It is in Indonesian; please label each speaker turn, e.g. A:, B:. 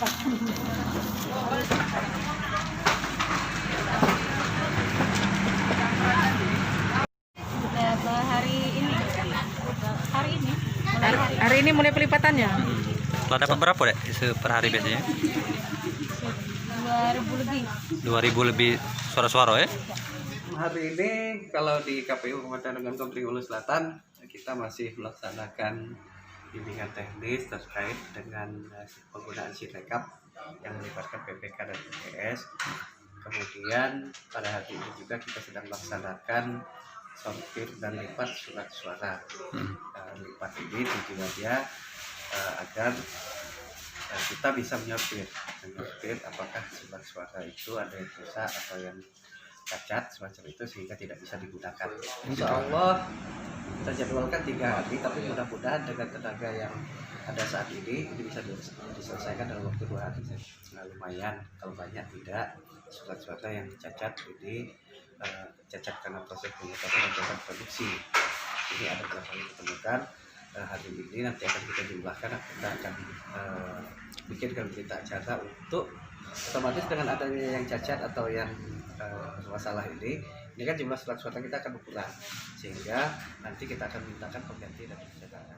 A: Hari ini mulai pelipatannya.
B: Kalau dapat berapa deh per hari biasanya?
A: 2000 lebih.
B: 2000 lebih suara-suara ya?
C: Hari ini kalau di KPU Kabupaten Komering Ulu Selatan kita masih melaksanakan bimbingan teknis terkait dengan penggunaan Sirekap yang melibatkan PPK dan PPS. Kemudian pada hari ini juga kita sedang melaksanakan sortir dan lipat surat suara. Lipat ini tujuannya agar kita bisa menyortir apakah surat suara itu ada yang rusak atau yang cacat semacam itu sehingga tidak bisa digunakan. Insya Allah kita jadwalkan 3 hari, tapi mudah-mudahan dengan tenaga yang ada saat ini bisa diselesaikan dalam waktu 2 hari. Nah, lumayan, kalau banyak tidak surat-surat yang cacat ini cacat karena proses pengetahuan dan cacat produksi. Ini ada berapa yang ditemukan hari ini, nanti akan kita jumlahkan, kita akan bikinkan berita acara untuk otomatis dengan adanya yang cacat atau yang masalah ini kan jumlah surat-surat kita akan berkurang, sehingga nanti kita akan mintakan pengganti dari pencetakan.